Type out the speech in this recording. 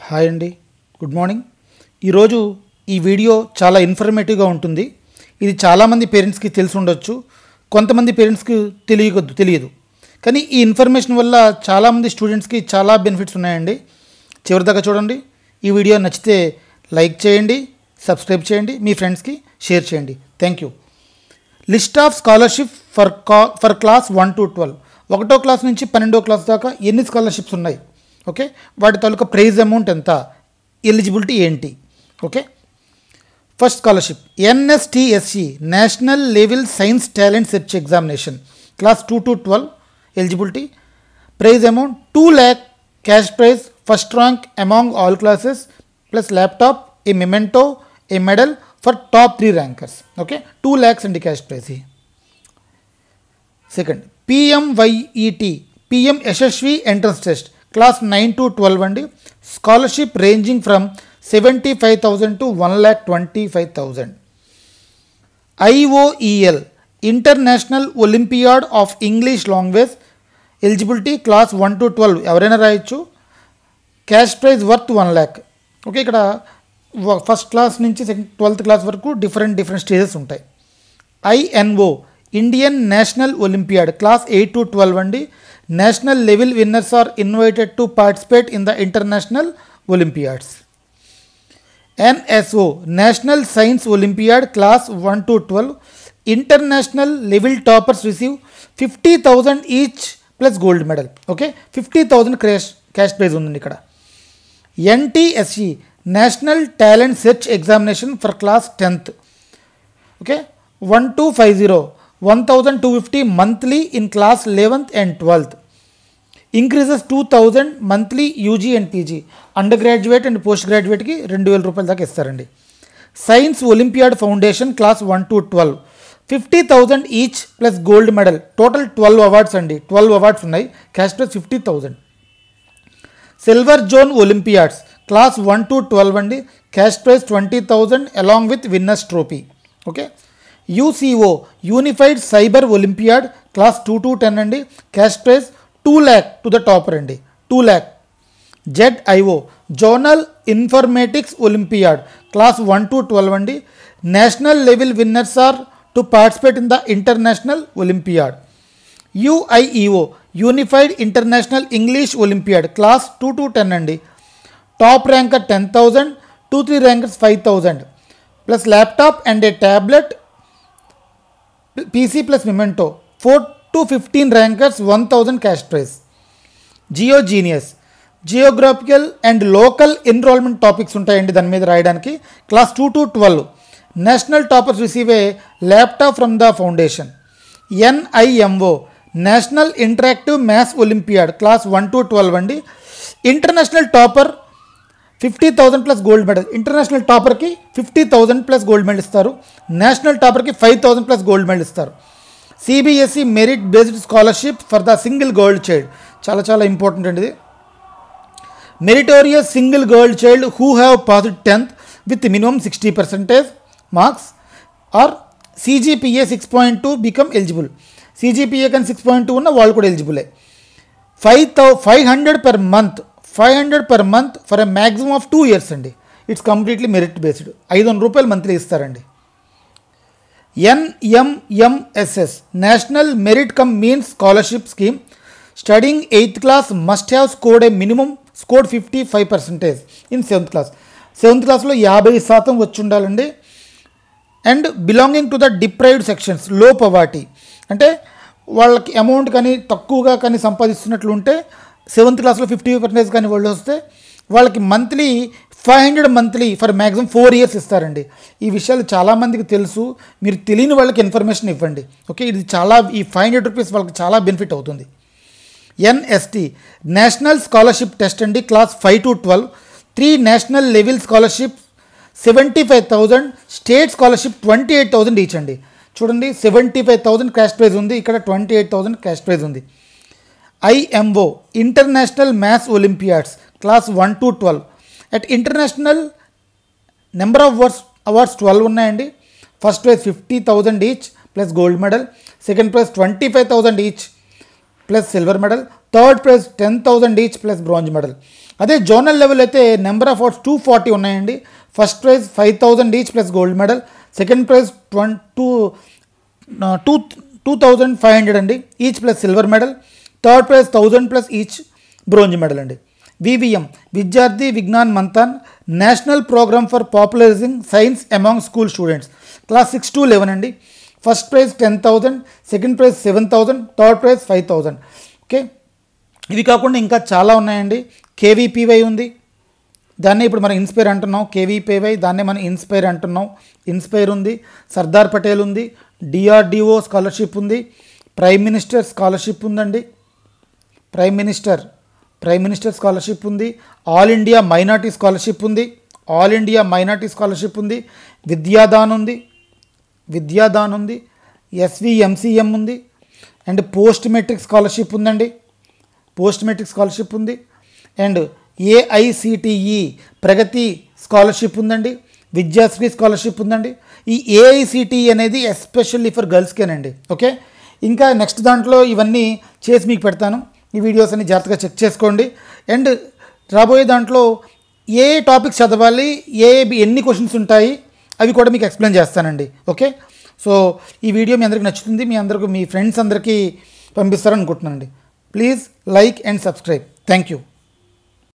Hi అండి, good morning. ఈరోజు ఈ వీడియో చాలా ఇన్ఫర్మేటివ్గా ఉంటుంది. ఇది చాలామంది పేరెంట్స్కి తెలిసి ఉండొచ్చు, కొంతమంది పేరెంట్స్కి తెలియదు. కానీ ఈ ఇన్ఫర్మేషన్ వల్ల చాలామంది స్టూడెంట్స్కి చాలా బెనిఫిట్స్ ఉన్నాయండి. చివరిదాకా చూడండి. ఈ వీడియో నచ్చితే లైక్ చేయండి, సబ్స్క్రైబ్ చేయండి, మీ ఫ్రెండ్స్కి షేర్ చేయండి. Thank you. List of scholarship for class 1 to 12. 1వ క్లాస్ నుంచి 12వ క్లాస్ దాకా ఎన్ని స్కాలర్షిప్స్ ఉన్నాయి, ఓకే, వాటి తాలూకా ప్రైజ్ అమౌంట్ ఎంత, ఎలిజిబిలిటీ ఏంటి, okay. First scholarship NSTSE national level science talent search examination class 2 to 12. Eligibility prize amount 2 lakh cash prize, first rank among all classes, plus laptop, a memento, a medal for top 3 rankers, okay. 2 lakhs అండి cash prize. Second PMYET PM Yashasvi entrance test class 9 to 12 అండి. Scholarship ranging from 75,000 to 1,25,000. IOEL international olympiad of English language. Eligibility class 1 to 12 ఎవరైనా రాయొచ్చు. Cash prize worth 1 lakh, okay. ఇక్కడ first class నుంచి 12th class వరకు different stages ఉంటాయి. INO Indian national olympiad class 8 to 12 అండి. National level winners are invited to participate in the international olympiads. NSO national science olympiad class 1 to 12. International level toppers receive 50,000 each plus gold medal, okay. 50,000 cash prize ఉందండి ఇక్కడ. NTSE national talent search examination for class 10th, okay. 1 to 50, 1,250 monthly in class 11th and 12th. Increases 2,000 monthly UG and PG. Under graduate and post గ్రాడ్యుయేట్కి 2,000 రూపాయల దాకా ఇస్తారండి. Science olympiad foundation class 1 to 12. 50,000 each plus gold medal. Total 12 awards అండి. 12 awards ఉన్నాయి. Cash prize 50,000. Silver zone olympiads class 1 to 12 అండి. Cash ప్రైజ్ 20,000 along with winners trophy, okay. UCO unified cyber olympiad class 2 to 10 అండి. Cash prize 2 lakh to the topper అండి, 2 lakh. ZIO zonal informatics olympiad class 1 to 12 అండి. National level winners are to participate in the international olympiad. UIEO unified international English olympiad class 2 to 10 అండి. Top ranker 10,000, 2-3 rankers 5,000 plus laptop and a tablet, PC plus memento. 4 to 15 rankers 1,000 cash prize. GeoGenius geographical and local enrollment topics ఉంటాయండి దాని మీద రాయడానికి. Class 2 to 12. National toppers receive a laptop from the foundation. NIMO national interactive maths olympiad class 1 to 12 అండి. International topper 50,000 plus gold medal. International టాపర్కి 50,000 plus gold medal ఇస్తారు. National టాపర్కి 5,000 plus gold medal ఇస్తారు. CBSE merit based scholarship for the single girl child చాలా important అండి ఇది. Meritorious single girl child who have passed 10th with minimum 60% marks or CGPA 6.2 become eligible. CGPA కానీ 6.2 ఉన్న వాళ్ళు కూడా ఎలిజిబులే. 500 per month for a maximum of 2 years అండి. It's completely merit based. 500 రూపాయలు మంత్లీ ఇస్తారండి. NMMSS national merit cum means scholarship scheme. Studying 8th class must have scored a minimum 55% in 7th class. 7th classలో 50% వచ్చి ఉండాలండి. And belonging to the deprived sections, లో poverty అంటే వాళ్ళకి amount కానీ తక్కువగా కానీ సంపాదిస్తున్నట్లు ఉంటే 7th classలో 50% కానీ వాళ్ళు వస్తే వాళ్ళకి monthly 500 monthly for maximum 4 years ఇస్తారండి. ఈ విషయాలు చాలామందికి తెలుసు, మీరు తెలియని వాళ్ళకి ఇన్ఫర్మేషన్ ఇవ్వండి, ఓకే. ఇది ఈ 500 రూపీస్ వాళ్ళకి చాలా బెనిఫిట్ అవుతుంది. NST నేషనల్ స్కాలర్షిప్ టెస్ట్ అండి. Class 5 to 12. 3 national level scholarship 75,000, state scholarship 28,000 each అండి. చూడండి, 75,000 క్యాష్ ప్రైజ్ ఉంది, ఇక్కడ 28,000 క్యాష్ ప్రైజ్ ఉంది. IMO international maths Olympiads class 1 to 12. At international number of awards 12 ఉన్నాయండి. First praise 50,000 each plus gold medal. Second praise 25,000 each plus silver medal. Third praise 10,000 each plus bronze medal. అదే zonal level అయితే number of awards 240 ఉన్నాయండి. First prize 5,000 each plus gold medal, second prize 2,500 అండి each plus silver medal, third prize 1,000 plus each bronze medal అండి. VVM Vidyarthi Vigyan Manthan national programme for popularising science among school students, class 6 to 11 అండి. First prize 10,000, second prize 7,000, third prize 5,000. Okay, ఇవి కాకుండా ఇంకా చాలా ఉన్నాయండి. KVPY ఉంది, దాన్నే ఇప్పుడు మనం ఇన్స్పైర్ అంటున్నాం. కేవీపీవై దాన్నే మనం ఇన్స్పైర్ అంటున్నాం. ఇన్స్పైర్ ఉంది, సర్దార్ పటేల్ ఉంది, డిఆర్డిఓ స్కాలర్షిప్ ఉంది, ప్రైమ్ మినిస్టర్ స్కాలర్షిప్ ఉందండి. ప్రైమ్ మినిస్టర్ స్కాలర్షిప్ ఉంది, ఆల్ ఇండియా మైనార్టీ స్కాలర్షిప్ ఉంది, విద్యాదాన్ ఉంది, ఎస్విఎంసిఎం ఉంది, అండ్ పోస్ట్ మెట్రిక్ స్కాలర్షిప్ ఉందండి. అండ్ ఏఐసిటిఈ ప్రగతి స్కాలర్షిప్ ఉందండి, విద్యాశ్రీ స్కాలర్షిప్ ఉందండి. ఈ ఏఐసిటిఈ అనేది ఎస్పెషల్లీ ఫర్ గర్ల్స్కేనండి. ఓకే, ఇంకా నెక్స్ట్ దాంట్లో ఇవన్నీ చేసి మీకు పెడతాను. ఈ వీడియోస్ అన్ని జాగ్రత్తగా చెక్ చేసుకోండి. అండ్ రాబోయే దాంట్లో ఏ టాపిక్స్ చదవాలి, ఎన్ని క్వశ్చన్స్ ఉంటాయి అవి కూడా మీకు ఎక్స్ప్లెయిన్ చేస్తానండి. ఓకే, సో ఈ వీడియో మీ అందరికీ నచ్చుతుంది, మీ ఫ్రెండ్స్ అందరికీ పంపిస్తారని అనుకుంటున్నానండి. Please like and subscribe. Thank you.